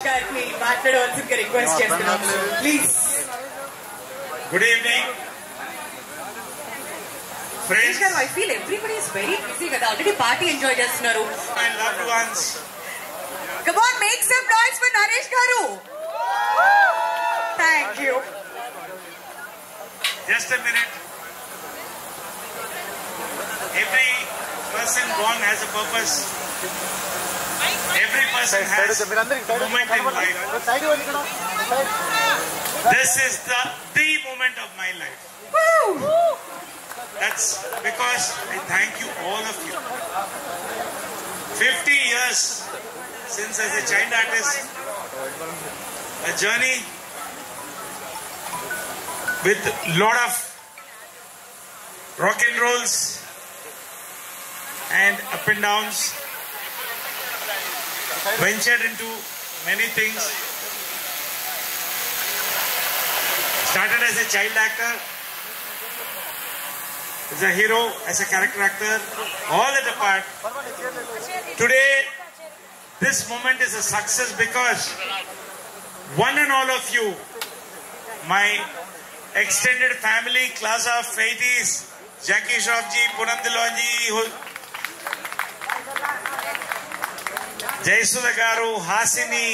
Request please. Good evening, friends. I feel everybody is very busy. Already party enjoy చేస్తున్నారు. My loved ones. Come on, make some noise for Naresh Garu. Thank you. Just a minute. Every person born has a purpose. Every person has a moment in life. This is the moment of my life. Woo! That's because I thank you, all of you. 50 years since as a child artist, a journey with lot of rock and rolls and up and downs. Ventured into many things. Started as a child actor, as a hero, as a character actor, all at a part. Today, this moment is a success because one and all of you, my extended family, class of 80s, Jackie Shroff ji, Poonam Dhillon ji, Jayasudha Garu, Hasini,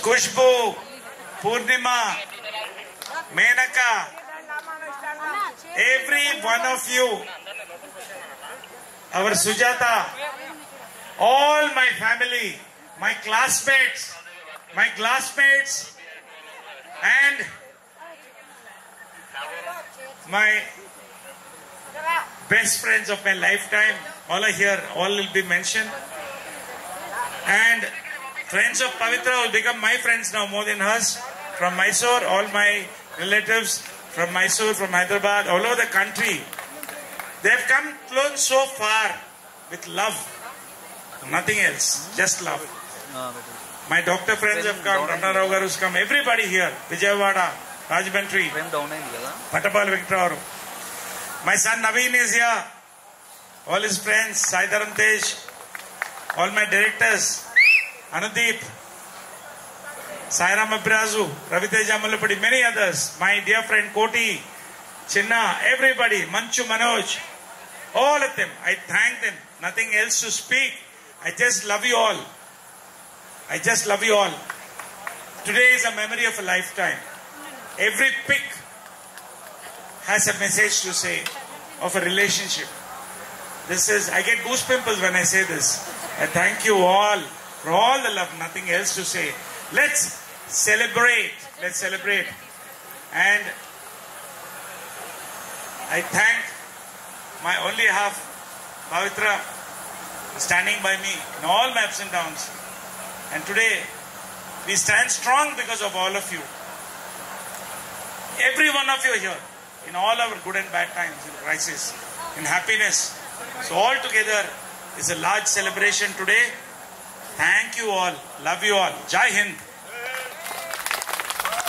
Khushbu, Purnima, Menaka, every one of you, our Sujata, all my family, my classmates, and my best friends of my lifetime, all are here, all will be mentioned. And friends of Pavitra will become my friends now more than hers. From Mysore, all my relatives from Mysore, from Hyderabad, all over the country. They have come close so far with love. Nothing else, just love. My doctor friends have come, Ramna Rao Garu has come, everybody here. Vijayawada, Rajahmundry, Patapal Victor. My son Naveen is here. All his friends, Saidaram Tej, all my directors, Anudeep, Sairam Abrazu, Raviteja Malapadi, many others, my dear friend Koti, Chinna, everybody, Manchu Manoj, all of them, I thank them. Nothing else to speak. I just love you all. I just love you all. Today is a memory of a lifetime. Every pic has a message to say of a relationship. This is, I get goose pimples when I say this. I thank you all for all the love, nothing else to say. Let's celebrate. Let's celebrate. And I thank my only half, Pavitra, standing by me in all my ups and downs. And today, we stand strong because of all of you. Every one of you here, in all our good and bad times, in crisis, in happiness. So all together is a large celebration today. Thank you all. Love you all. Jai Hind.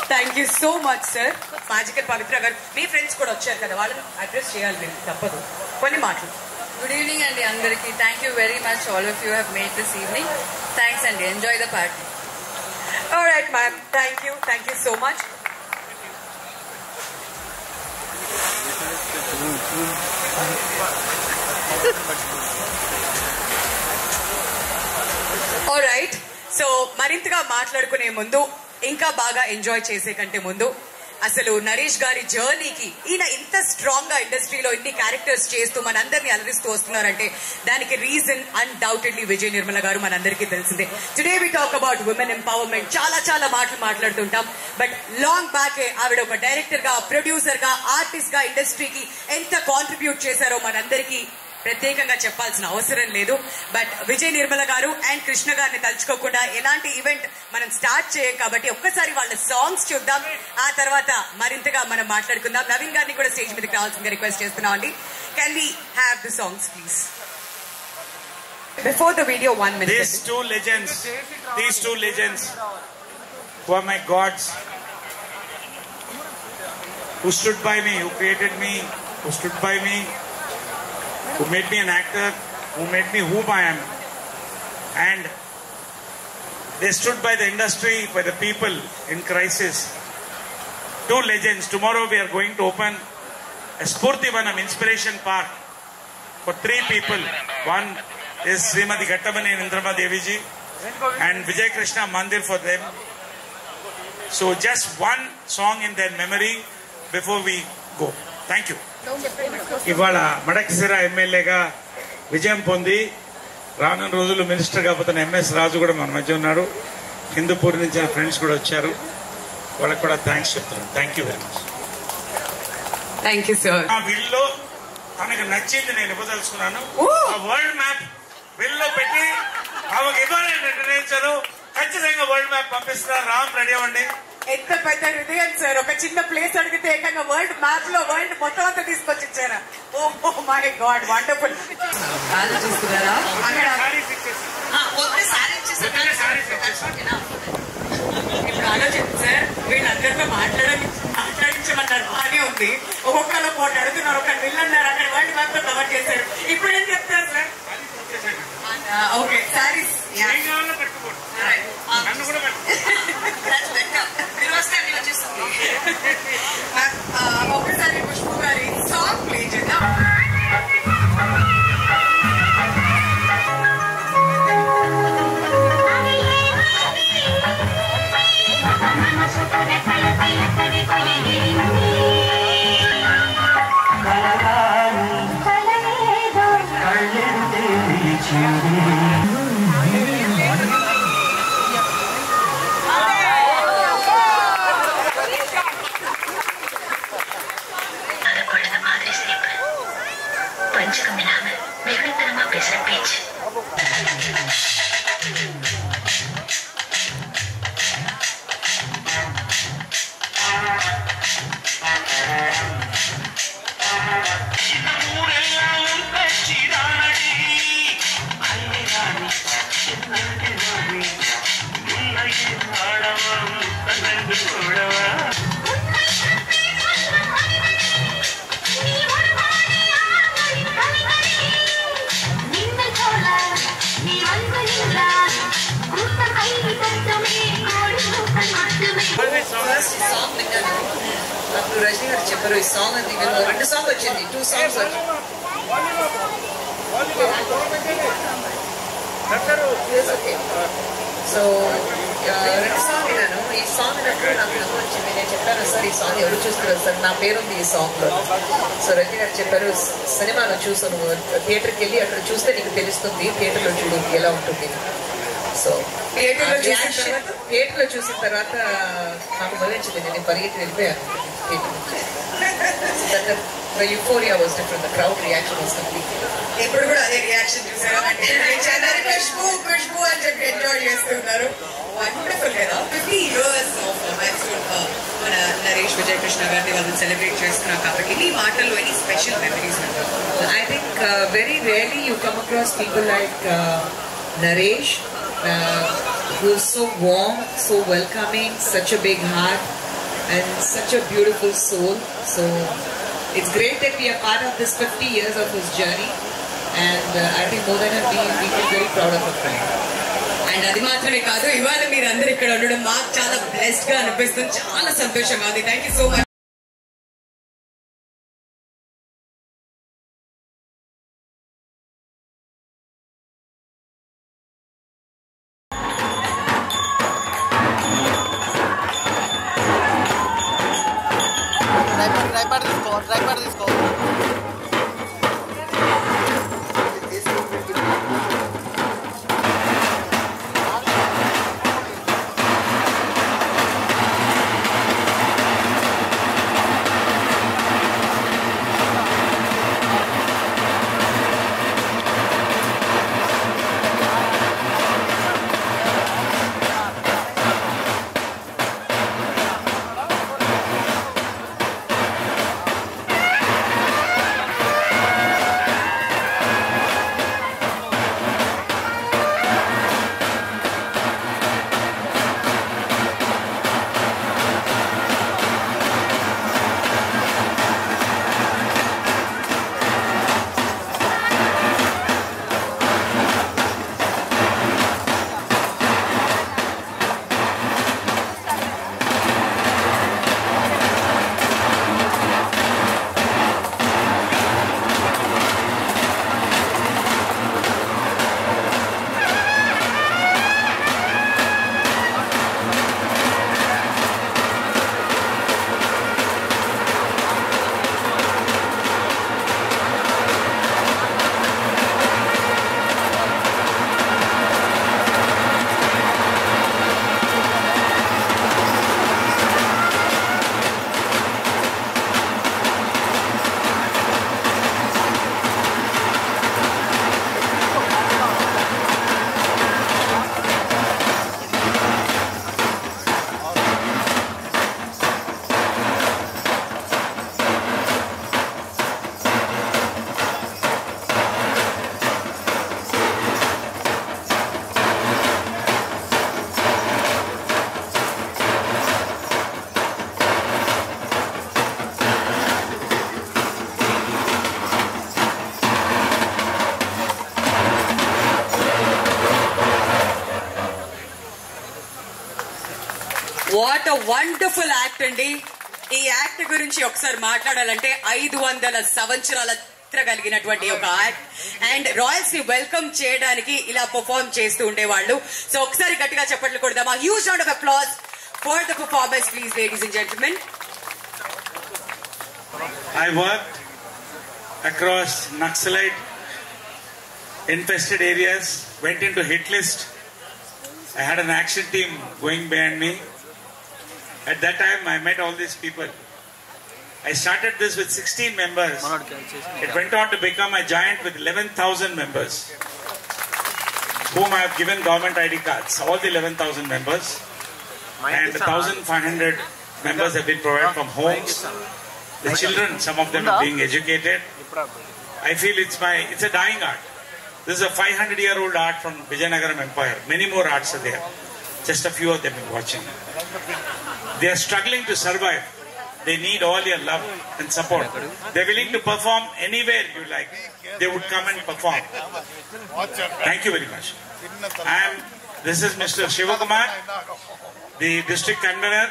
Thank you so much, sir. Magical Pavitra garu. Me friends kuda vacharu kada. Vallanu address cheyali nenu tappadu. Konni maatlu. Good evening and andariki. Thank you very much. All of you have made this evening. Thanks and enjoy the party. All right, ma'am. Thank you. Thank you so much. All right. So, మరింతగా మాట్లాడుకునే ముందు ఇంకా బాగా enjoy చేసే కంటే ముందు అసలు నరేష్ గారి జర్నీకి ఈయన ఇంత స్ట్రాంగ్ గా ఇండస్ట్రీలో ఇన్ని క్యారెక్టర్స్ చేస్తూ మనందరినీ అలరిస్తూ వస్తున్నారంటే దానికి రీజన్ అన్డౌటెడ్లీ విజయ్ నిర్మల గారు మనందరికీ తెలిసిందే. Today we talk about women empowerment. చాలా మాటలు మాట్లాడుతుంటాం. బట్ లాంగ్ బ్యాక్ ఆవిడ ఒక డైరెక్టర్ గా, ప్రొడ్యూసర్ గా, ఆర్టిస్ట్ గా ఇండస్ట్రీకి ఎంత కాంట్రిబ్యూట్ చేశారో మనందరికీ ప్రత్యేకంగా చెప్పాల్సిన అవసరం లేదు. బట్ విజయ్ నిర్మల గారు అండ్ కృష్ణ గారిని తలుచుకోకుండా ఎలాంటి ఈవెంట్ మనం స్టార్ట్ చేయం కాబట్టి ఒక్కసారి వాళ్ళ సాంగ్స్ చూద్దాం. ఆ తర్వాత మరింతగా మనం మాట్లాడుకుందాం. నవీన్ గారిని కూడా స్టేజ్ మీదకి రావాల్సిందిగా రిక్వెస్ట్ చేస్తున్నాం అండి. Can we have the songs please? Before the video 1 minute. These two legends who are my gods, who stood by me, who created me, who stood by me, who made me an actor, who made me whom I am. And They stood by the industry, by the people in crisis. Two legends. Tomorrow we are going to open a Spurtivanam Inspiration Park for 3 people. One is Srimati Gattamani Indrama Devi ji and Vijay Krishna Mandir for them. So just one song in their memory before we go. Thank you. ఇవాళ మడకసిర ఎమ్మెల్యేగా విజయం పొంది రానున్న రోజుల్లో మినిస్టర్గా పోతున్న MS రాజు కూడా మన మధ్య ఉన్నారు. హిందూపూర్ నుంచి ఫ్రెండ్స్ కూడా వచ్చారు. వాళ్ళకి కూడా థ్యాంక్స్ చెప్తున్నాను. Thank you very much. Thank you sir. ఆ విల్లో తనకు నచ్చింది నేను ఇవ్వదలుచుకున్నాను. ఆ వరల్డ్ మ్యాప్ విల్లో పెట్టి ఆమెకు ఇవ్వాలని నిర్ణయించారు. ఖచ్చితంగా వరల్డ్ మ్యాప్ పంపిస్తున్నారు. రామ్ రెడీ అవ్వండి. ఎంత పెద్ద హృదయం సార్. ఒక చిన్న ప్లేస్ అడిగితే ఏకంగా వరల్డ్ మ్యాప్ లో వరల్డ్ మొత్తం అంతా తీసుకొచ్చి ఇచ్చారా. Oh my God, wonderful. ఆలోచిస్తున్నారా? ఇప్పుడు ఆలోచించి సార్, వీళ్ళందరితో మాట్లాడించమన్నారు. బాగానే ఉంది. ఒక్కొక్కరు ఒకటి అడుగుతున్నారు, ఒకటి వీళ్ళన్నారు, అక్కడ వరల్డ్ మ్యాప్ లో కవర్ చేశారు. ఇప్పుడు ఏం చెప్తారు సార్? ఓకే, సారీస్ ఒకసారి పుష్పు గారి సాంగ్ ప్లే చేద్దాం. అప్పుడు రజనీ గారు చెప్పారు ఈ సాంగ్ అది 2 సాంగ్ వచ్చింది, 2 సాంగ్స్ వచ్చింది. సో 2 సాంగ్ విన్నాను. ఈ సాంగ్ విన్నప్పుడు నాకు వచ్చింది. నేను చెప్పాను సార్ ఈ సాంగ్ ఎవరు చూస్తున్నారు సార్, నా పేరుంది ఈ సాంగ్ లో. సో రజనీ గారు చెప్పారు సినిమాలో చూసాను, థియేటర్కి వెళ్ళి అక్కడ చూస్తే నీకు తెలుస్తుంది, థియేటర్లో చూడు ఎలా ఉంటుంది. సో థియేటర్లో చూసిన తర్వాత నాకు మొదలైంది, నేను పరిగెత్తి వెళ్ళిపోయాను. Euphoria was different, the crowd reaction was complete. ఇప్పుడు కూడా అదే రియాక్షన్ చూసారా? ఖుష్బు అని చెప్పి ఎంజాయ్ చేస్తున్నారు. వండర్ఫుల్ కదా. 50 years ఆఫ్ మైల్స్టోన్ మన నరేష్ విజయ్ కృష్ణ గారిని వాళ్ళు సెలబ్రేట్ చేస్తున్నారు కాబట్టి మీ మాటల్లో ఎనీ స్పెషల్ మెమరీస్ అంటారు? I think very rarely you come across people like Naresh, who is so warm, so welcoming, such a big heart and such a beautiful soul. So it's great that we are part of this 50 years of his journey, and I think more than we feel very proud of our friend. And అది మాత్రమే కాదు, ఇవాళ మీరు అందరు ఇక్కడ ఉండడం మాకు చాలా బ్లెస్డ్ గా అనిపిస్తుంది, చాలా సంతోషంగా ఉంది. Thank you so much. Tripod తీసుకో. వాట్ అ వండర్ఫుల్ యాక్ట్ అండి. ఈ యాక్ట్ గురించి ఒకసారి మాట్లాడాలంటే 500 సంవత్సరాల కలిగినటువంటి ఒక యాక్ట్. అండ్ రాయల్స్ ని వెల్కమ్ చేయడానికి ఇలా పర్ఫార్మ్ చేస్తూ ఉండేవాళ్ళు. సో ఒకసారి గట్టిగా చెప్పట్లు కొడదామా? Huge round of applause for the performance please ladies and gentlemen. I worked across Naxalite infested areas, went into hit list. I had an action team going behind me. At that time, I met all these people. I started this with 16 members. It went on to become a giant with 11,000 members, whom I have given government ID cards, all the 11,000 members. And 1,500 members have been provided from homes. The children, some of them are being educated. I feel it's a dying art. This is a 500-year-old art from Vijayanagaram Empire. Many more arts are there. Just a few of them are watching. They are struggling to survive. They need all your love and support. They're willing to perform anywhere you like. They would come and perform. Thank you very much. This is Mr. Shivakumar, the district convener,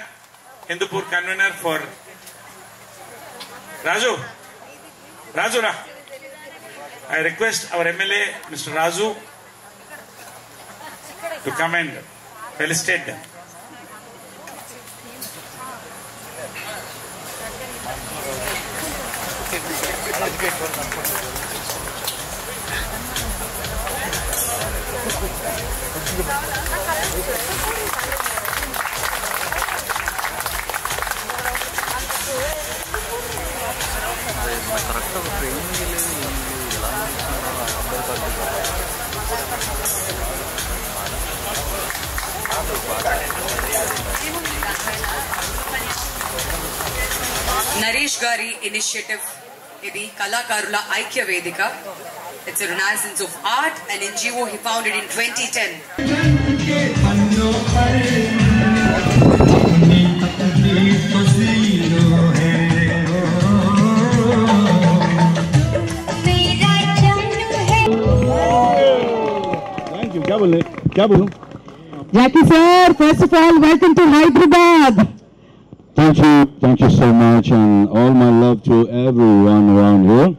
Hindupur convener for Raju. I request our MLA, Mr. Raju, to come and felicitate them. Naresh గారి initiative ఇది కళాకారుల ఐక్య వేదిక. It's a renaissance of art, an NGO he founded in 2010. Thank you. क्या बोलूं? Jackie sir, first of all, welcome to Hyderabad. Thank you so much, and all my love to everyone around here.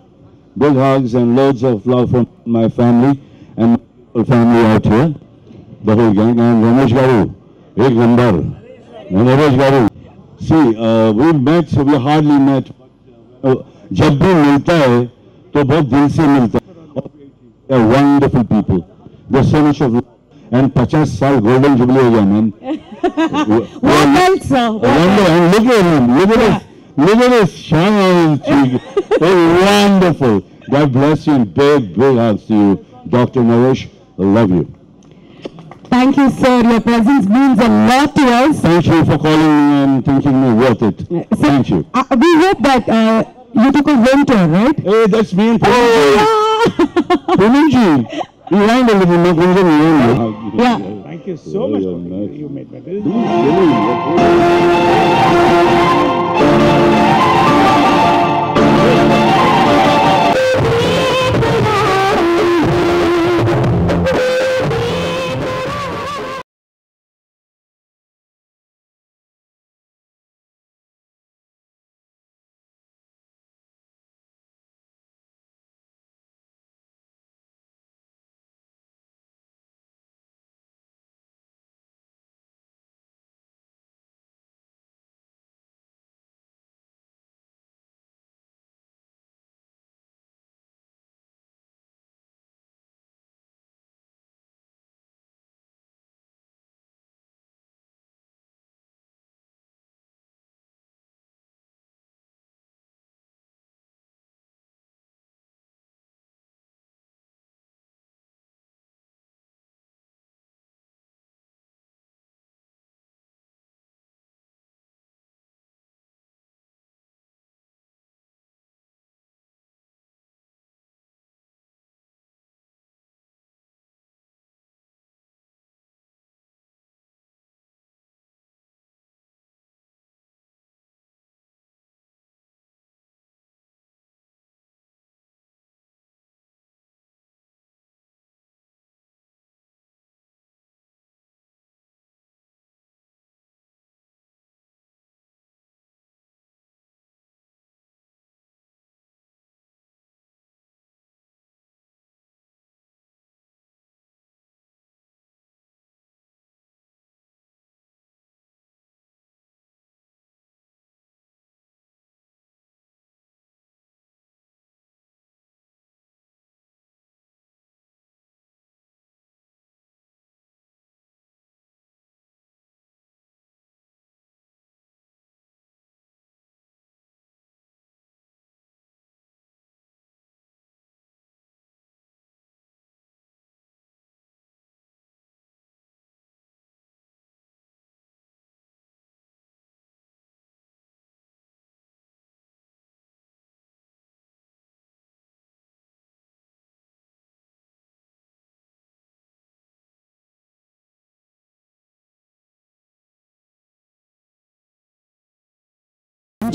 Big hugs and loads of love from my family and my family out here, the whole gang. And Ramesh Garu, big number. Ramesh Garu. See, we met, so we hardly met. जब भी मिलता है तो बहुत दिल से मिलता है. They're wonderful people. There's so much of love. And 50 साल golden jubilee हो गया, man. What else, sir? And look at him. Look at his shine on his cheek. Oh, wonderful. God bless you and big hugs to you. Dr. Naresh, I love you. Thank you, sir. Your presence means a lot to us. Thank you for calling me and thinking me worth it. Thank you. We hope that you took a home tour, right? Hey, that's me and Puminji. You wind a little more. Yeah. Thank you so much. You made my day.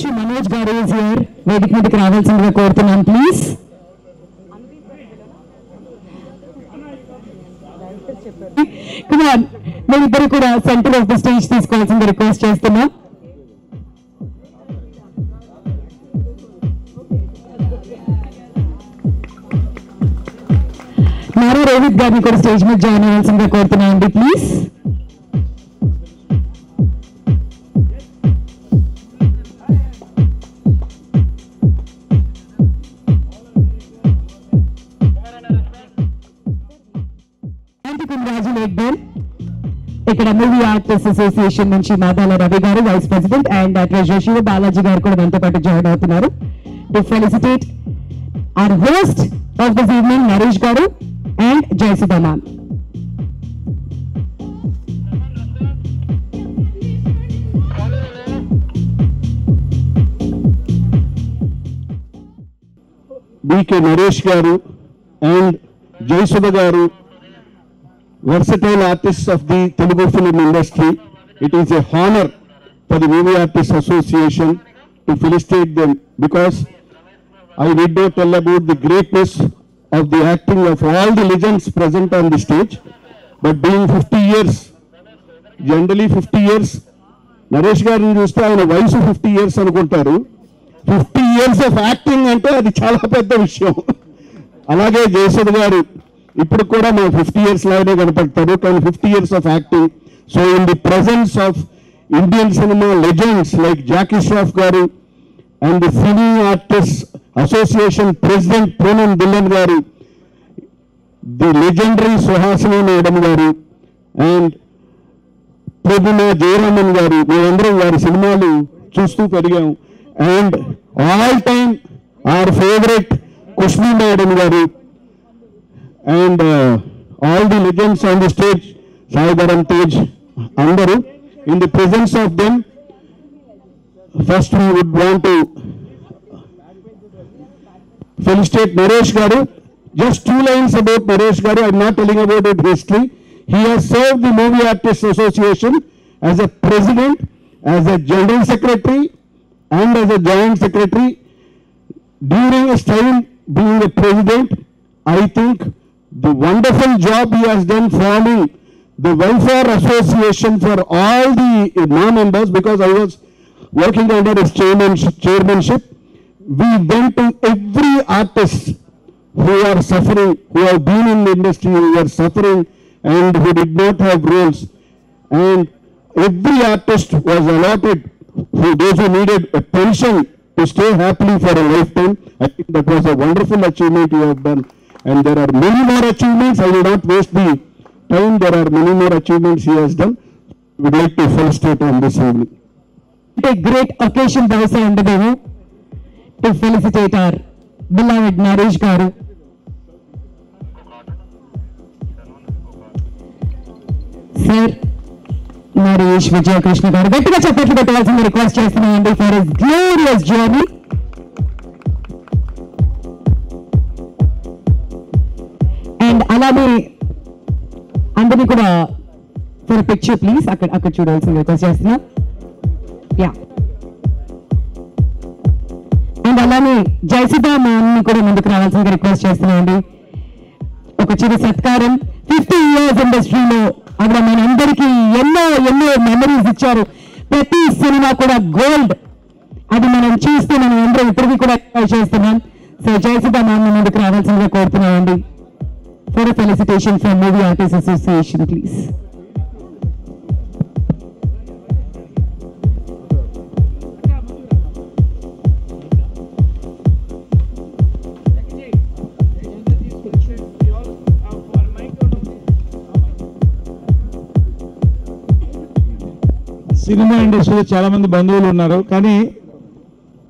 నుంచి మనోజ్ గారు is here. వేదిక మీదకి రావాల్సిందిగా కోరుతున్నాం please. Come on, మీరిద్దరు కూడా centre of the stage తీసుకోవాల్సిందిగా request చేస్తున్నా. నారా రోహిత్ గారిని కూడా స్టేజ్ మీద జాయిన్ అవ్వాల్సిందిగా కోరుతున్నా అండి ప్లీజ్. ఇక్కడ మూవీ ఆర్టిస్ట్ అసోసియేషన్ నుంచి మాదాల రవి గారు vice president and treasurer Shiva Balaji గారు కూడా మనతో పాటు జాయిన్ అవుతున్నారు to felicitate our host of this evening Naresh గారు and Jayasudha ma'am. BK Naresh గారు అండ్ జయసుధ గారు, versatile artists of the Telugu film industry. It is a honor for the Movie Artists Association to felicitate them, because I need not tell about the greatness of the acting of all the legends present on the stage, but being 50 years, generally 50 years, Naresh గారిని చూస్తే ఆయన వయసు 50 years అనుకుంటారు. 50 years of acting అంటే అది చాలా పెద్ద విషయం. అలాగే జయసుధ గారు ఇప్పుడు కూడా మా 50 years లాగానే కనపడతారు, కానీ 50 years of acting. So in the presence of Indian cinema legends like Jackie Shroff గారు and the cine artist association president Poonam Dhillon గారు, ది లెజెండరీ సుహాసిని మేడం గారు అండ్ ప్రభునా జయరామన్ గారు, మేమందరం వారి సినిమాలు చూస్తూ పెరిగాం. And all time our favourite కుష్మీ మేడం గారు and all the legends on the stage, Saidaram Tej, andaru, in the presence of them, first we would want to felicitate Naresh Garu. Just 2 lines about Naresh Garu. I am not telling about his history. He has served the Movie Artists Association as a president, as a general secretary and as a joint secretary. During his time being a president, I think the wonderful job he has done forming the welfare association for all the non-members, because I was working under his chairmanship. We went to every artist who are suffering, who have been in the industry, who are suffering and who did not have roles, and every artist was allotted, for those who needed a pension to stay happily for a lifetime. I think that was a wonderful achievement you have done. And there are many more achievements. I will not waste the time. There are many more achievements he has done. We would like to felicitate on this evening. A great occasion bahasa undadevu to felicitate our beloved Naresh garu. Sir Naresh Vijay Krishna garu గట్టిగా చప్పట్లు కొట్టవలసింది request చేస్తున్నానండి for his glorious journey. And అలానే అందరినీ కూడా for picture please అక్కడ చూడాల్సింది request చేస్తున్నా. Yeah, and అలానే జయసుధా మ్యామ్ని కూడా ముందుకు రావాల్సిందిగా రిక్వెస్ట్ చేస్తున్నా అండి. ఒక చిరు సత్కారం. 50 years ఇండస్ట్రీలో అక్కడ మనందరికీ ఎన్నో ఎన్నో మెమరీస్ ఇచ్చారు. ప్రతి సినిమా కూడా గోల్డ్. అది మనం చూస్తే మనం అందరూ ఇప్పటికీ కూడా చేస్తున్నాం. సో జయసుధా మ్యామ్ని ముందుకు రావాల్సిందిగా కోరుతున్నాం అండి. For a felicitation from Movie Artists Association, please. Cinema ఇండస్ట్రీలో చాలా మంది బంధువులు ఉన్నారు, కానీ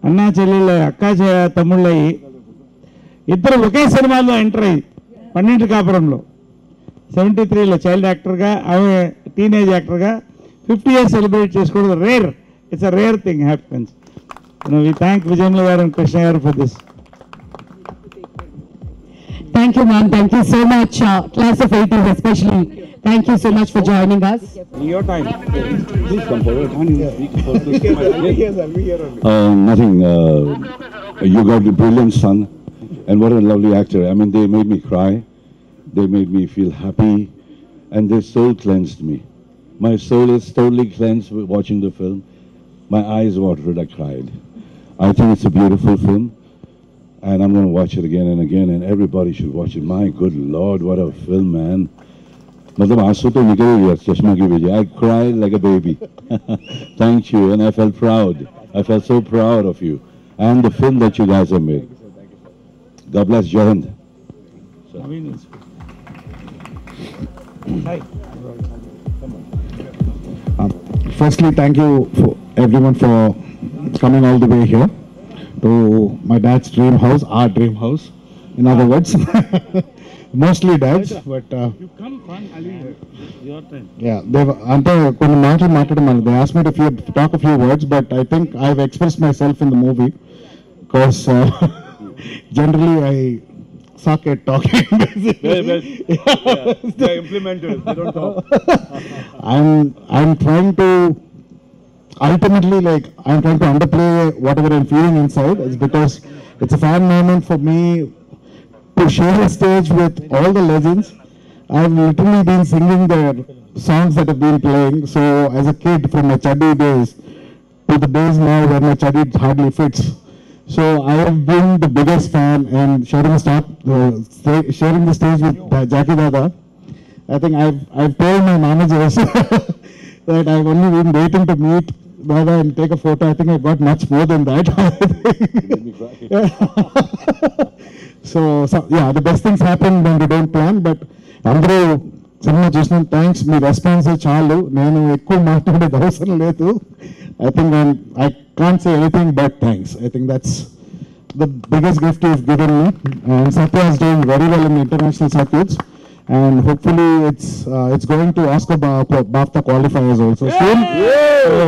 అన్నా చెల్లెళ్ళ అక్కా తమ్ముళ్ళయి ఇద్దరు ఒకే సినిమాలో ఎంటర్ అయ్యి పన్నెండు కాపురంలో 73లో చైల్డ్ యాక్టర్గా, ఆమె టీనేజ్ యాక్టర్గా 50 years సెలబ్రేట్ చేసుకోవడం rare. It's a rare thing happens. We thank విజయమ్ల గారు అండ్ కృష్ణ గారు for this. Thank you, ma'am. Thank you so much. Class of 80s, especially Thank you so much for joining us. Your time. Please come forward. Nothing. You got a brilliant son, and what a lovely actor. I mean, they made me cry. They made me feel happy, and their soul cleansed me. My soul is totally cleansed with watching the film. My eyes watered. I cried. I think it's a beautiful film, and I'm going to watch it again and again, and everybody should watch it. My good Lord, what a film, man. मतलब आंसू तो निकल गया चश्मा की वजह. I cried like a baby. Thank you, and I felt proud. I felt so proud of you and the film that you guys have made. God bless. Jai Hind. Hi. Firstly, thank you for everyone for coming all the way here to my dad's dream house, our dream house, in other words. Mostly dad's, but You come front, Ali. Your time. yeah, they asked me to talk a few words, but I think I've expressed myself in the movie because generally I suck at talking. They're implementers. They don't talk. I'm trying to ultimately I'm trying to underplay whatever I'm feeling inside. It's because it's a fan moment for me to share a stage with all the legends. I've literally been singing their songs that have been playing. So as a kid from my chuddy days to the days now where my chuddy hardly fits. So I have been the biggest fan, and sharing the stage with Jackie Dada. I think I've told my managers that I've only been waiting to meet Dada and take a photo. I think I got much more than that. So yeah, the best things happen when we don't plan. But అందరూ cinema చూసిన thanks. మీ response చాలు. నేను ఎక్కువ మాట్లాడేది అవసరం లేదు. I think I can't say anything but thanks. I think that's the biggest gift you've given me. And Satya is doing very well in the international circuits, and hopefully it's going to Oscar BAFTA qualifiers also soon. So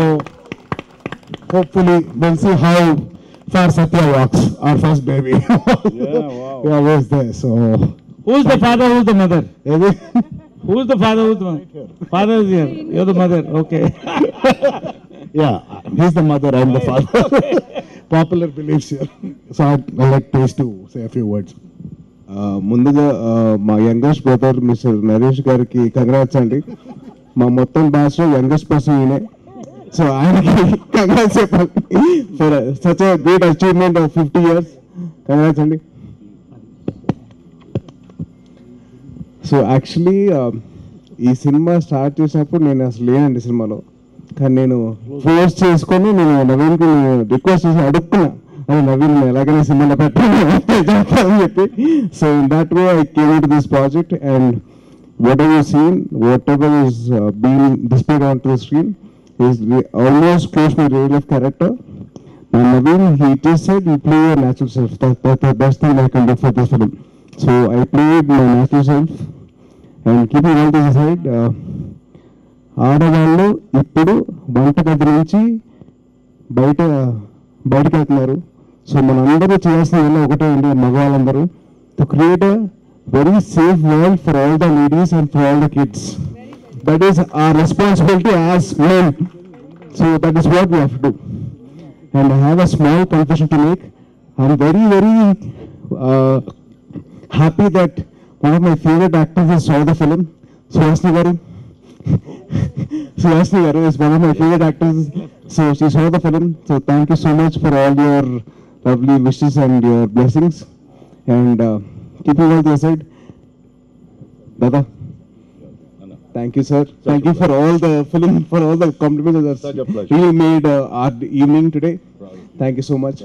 hopefully we'll see how far Satya walks, our first baby. He always there. So Who's the father? Who's the mother? Who's the father? Who's the mother? Father is here. You're the mother. Okay. yeah, he's the mother, I'm the father. Popular beliefs here. So I'd like Pace to say a few words. ముందుగా మా youngest brother mister Naresh గారికి congrats అండి. మా మొత్తం బ్యాచ్లో youngest person ఈయనే. So ఆయనకి congrats చెప్పాలి for such a great achievement of 50 years. Congrats అండి. సో యాక్చువల్లీ ఈ సినిమా స్టార్ట్ చేసినప్పుడు నేను అసలు లేనండి సినిమాలో. కానీ నేను ఫోర్స్ చేసుకొని నేను నవీన్కి రిక్వెస్ట్ చేసి అడుగుతున్నా, అది నవీన్ ఎలాగైనా సినిమాలో పెట్టాలని చెప్పి. So in that way I came to this project, and what ever seen, what ever is being displayed on to the screen is almost close to real life character. And Naveen, he just said you play your natural self. That's the best thing I can do for this film. So I played my natural self. And keeping all this aside, ఆడవాళ్ళు ఇప్పుడు వంటగది నుంచి బయటకు వెళ్తున్నారు. So మనందరూ చేయాల్సిన ఒకటే అండి, మగవాళ్ళందరూ, to create a very safe world for all the ladies and for all the kids. That is our responsibility as men. So that is what we have to do. And I have a small confession to make. I'm very, very happy that one of my favorite actors saw the film. Suhasini Garu. Suhasini Garu is one of my favorite actors. So she saw the film. So thank you so much for all your lovely wishes and your blessings. And keeping all this aside, Dada, thank you, sir. Thank you for all the film, for all the compliments that really made our evening today. Thank you so much.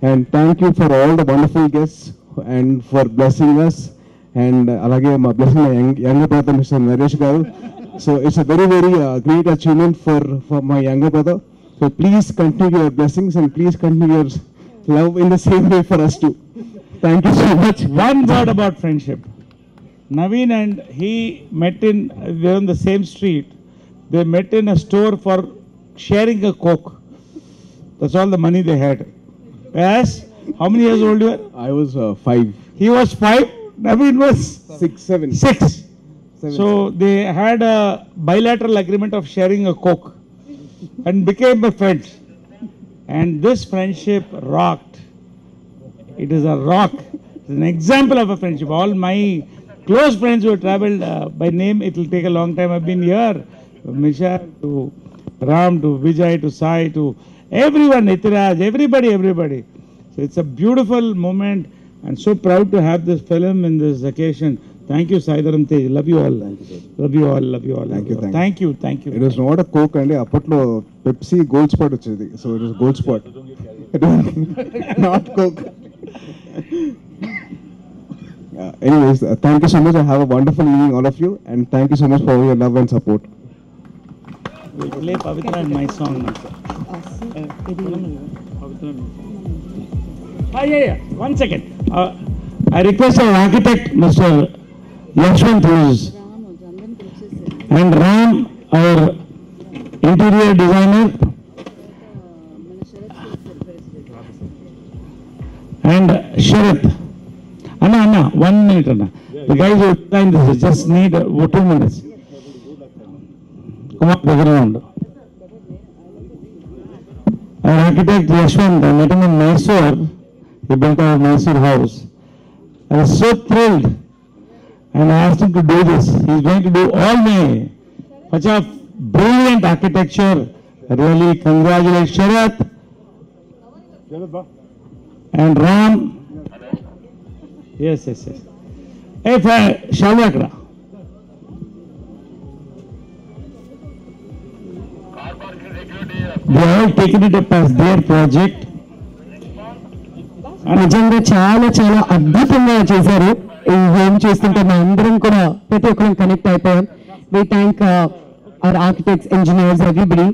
And thank you for all the wonderful guests and for blessing us. And alage ma blessing my younger brother, Mr. Naresh Garu. So it's a very, very great achievement for my younger brother. So please continue your blessings and please continue your love in the same way for us too. Thank you so much. One word about friendship. Naveen and he met they're on the same street. They met in a store for sharing a Coke. That's all the money they had. Yes? How many years old you were? I was 5. He was 5. Naveen was 6, 7. 6. So they had a bilateral agreement of sharing a Coke and became a friends. And this friendship rocked. It is a rock. It's an example of a friendship. All my close friends who have traveled by name, it will take a long time. I've been here. Misha to Ram to Vijay to Sai to everyone, Nitiraj, everybody. So it's a beautiful moment and so proud to have this film in this occasion. Thank you, Saidaram Tej. Love you all. Thank you, sir. Love you all. Love you all. Thank you, Thank you. Thank you. It was not a Coke and apatlo Pepsi Gold Spot vachedi. So it was Gold Spot. Not Coke. Anyways, thank you so much. Have a wonderful evening, all of you, and thank you so much for all your love and support. We'll play Pavitra and my song now. Yeah. 1 second. I request our architect, Mr. Yashwant, who's and Ram, our interior designer, and Sharath. Anna, 1 minute, Anna. The guys who designed this just need 2 minutes. Come up background. Our architect Yashwant, I met him in Mysore. He built our Mysore house. I was so thrilled and I asked him to do this. He's going to do all my such a brilliant architecture. Really congratulate Sharath and Ram. Yes. Hey, Shalakra. They have all taken it up as their project. నిజంగా చాలా చాలా అద్భుతంగా చేశారు. ఈ home చూస్తుంటే మా అందరం కూడా ప్రతి ఒక్కరం కనెక్ట్ అయిపోయాం. We thank our architects, engineers, everybody.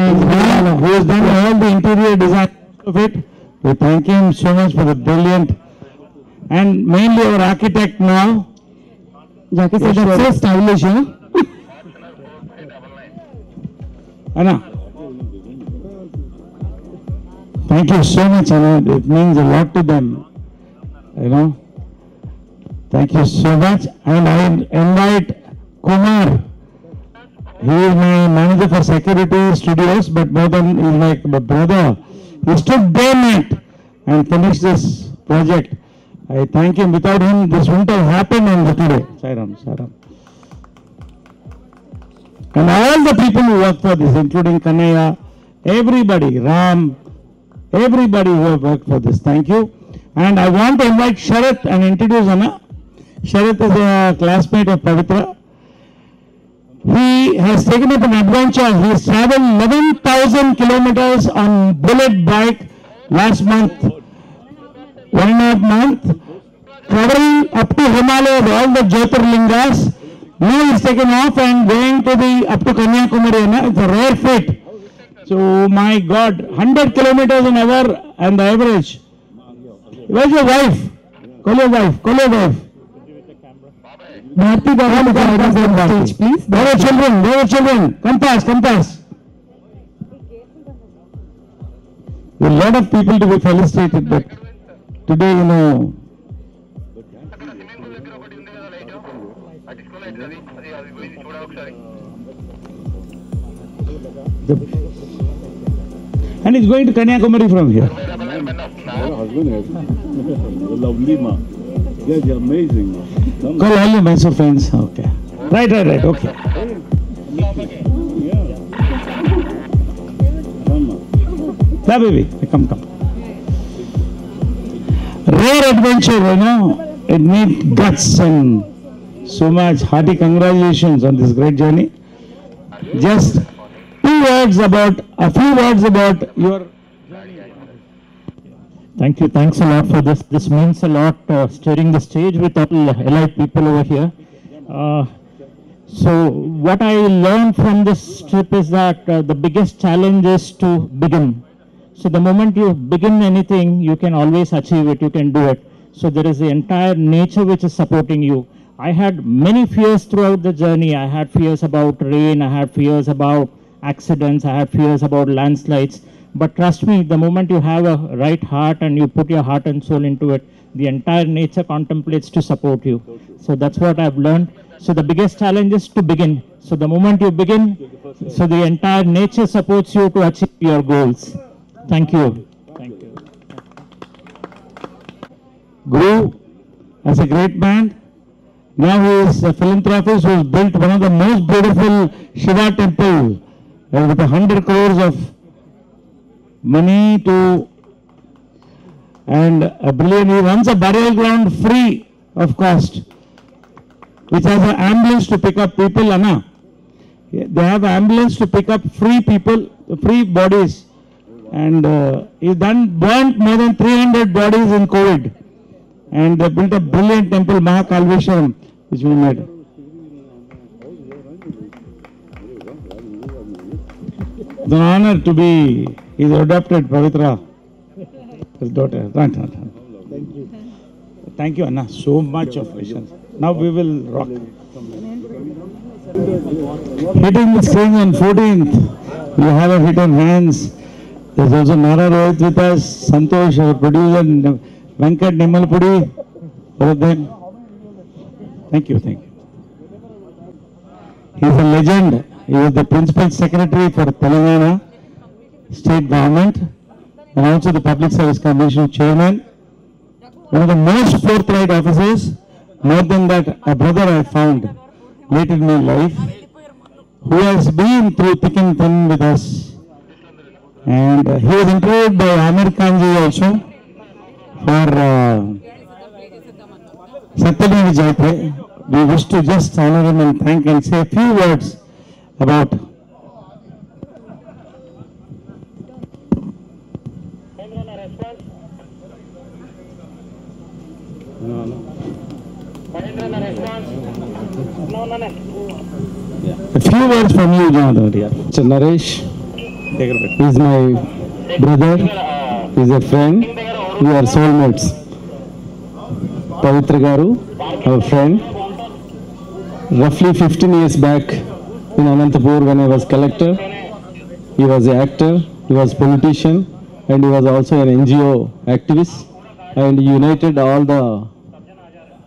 And who has done all the interior design of it. We thank him so much for the brilliant and mainly our architect now. Jackie said that's so stylish, huh? Anna. Thank you so much, Anna. It means a lot to them. You know. Thank you so much. And I invite Kumar. He is my manager for security studios, but more than he's like my brother. He stood day night and finished this project. I thank him. Without him, this wouldn't have happened on the today. Sairam. And all the people who work for this, including Kanaya, everybody, Ram, everybody who have worked for this. Thank you. And I want to invite Sharath and introduce Anna. Sharath is a classmate of Pavitra. He has taken up an adventure. He has traveled 11,000 kilometers on bullet bike last month. 1.5 months. Covering up to Himalayas, all the Jyotirlingas. Now he's taken off and going to the up to Kanyakumari. It's a rare feat. So my God, 100 kilometers an hour and the average. Where's your wife? Call your wife. Bharti Garu, stage, please. There are children. Come past. A lot of people to be felicitated, but today, you know. And he's going to Kanyakumari from here. Lovely, ma. Yeah, they're amazing. Call all your Mysore friends. Okay. Right. Okay. Yeah, baby. Come. Rare adventure, you know. It needs guts and so much hearty congratulations on this great journey. Just a few words about your. Thank you. Thanks a lot for this. This means a lot, steering the stage with all elite people over here. So what I learned from this trip is that the biggest challenge is to begin. So the moment you begin anything, you can always achieve it, you can do it. So there is the entire nature which is supporting you. I had many fears throughout the journey. I had fears about rain, I had fears about accidents, I had fears about landslides. But trust me, the moment you have a right heart and you put your heart and soul into it, the entire nature contemplates to support you. So that's what I've learned. So the biggest challenge is to begin. So the moment you begin, so the entire nature supports you to achieve your goals. Thank you. Thank you. Guru, as a great man, now he is a philanthropist who has built one of the most beautiful Shiva temple with 100 crores of money to, and a brilliant, he runs a burial ground free of cost, which has an ambulance to pick up people, Anna. They have an ambulance to pick up free people, free bodies, and he's burnt more than 300 bodies in COVID, and they built a brilliant temple, Mahakalveshwaram, which we made. It's an honor to be his adopted Pavitra, his daughter. Thank you, Anna, so much of patience. Now we will rock. Hitting the string on 14th. We have a hit on hands. There's also Nara Rohit with us, Santosh, our producer, Venkat Nimalpudi, all of them. Thank you, thank you. He is a legend. He was the Principal Secretary for Telangana State Government and also the Public Service Commission Chairman. One of the most forthright officers. More than that, a brother I found late in my life who has been through thick and thin with us. And he was interviewed by Amir Khan ji also for Satyadevi Jayate. We wish to just honor him and thank and say a few words about a few words from you, Jonathan. Mr. Naresh, he's my brother, he's a friend, we are soulmates. Pavitra Garu, our friend. Roughly 15 years back in Anantapur when I was collector, he was an actor, he was a politician, and he was also an NGO activist, and he united all the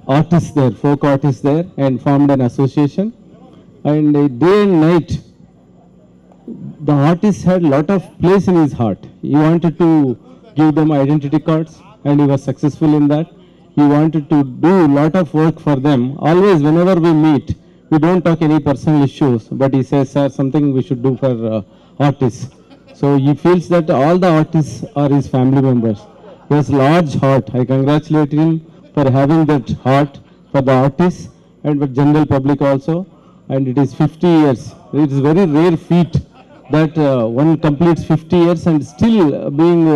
artists there, folk artists there, and formed an association. And day and night, the artist had a lot of place in his heart. He wanted to give them identity cards, and he was successful in that. He wanted to do a lot of work for them. Always, whenever we meet, we don't talk any personal issues, but he says, sir, something we should do for artists. So he feels that all the artists are his family members. He has a large heart. I congratulate him for having that heart for the artists and for general public also. And it is 50 years. It is very rare feat that one completes 50 years and still being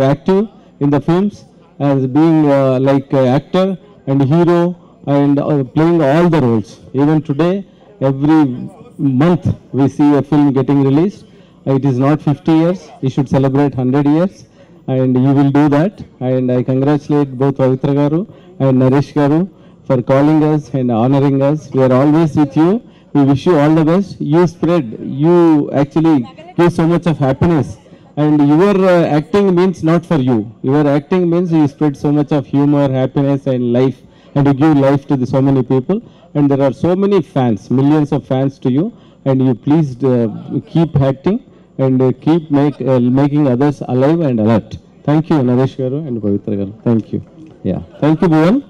active in the films as being like actor and hero and playing all the roles. Even today, every month we see a film getting released. It is not 50 years. You should celebrate 100 years. And you will do that. And I congratulate both Pavitra Garu and Naresh Garu for calling us and honoring us. We are always with you. We wish you all the best. You actually give so much of happiness. And your acting means not for you. Your acting means you spread so much of humor, happiness and life. And you give life to so many people. And there are so many fans, millions of fans to you. And you please keep acting and keep making others alive and alert. Thank you, Naresh Garu and Pavitra Garu. Thank you. Yeah. Thank you, Bhuvan.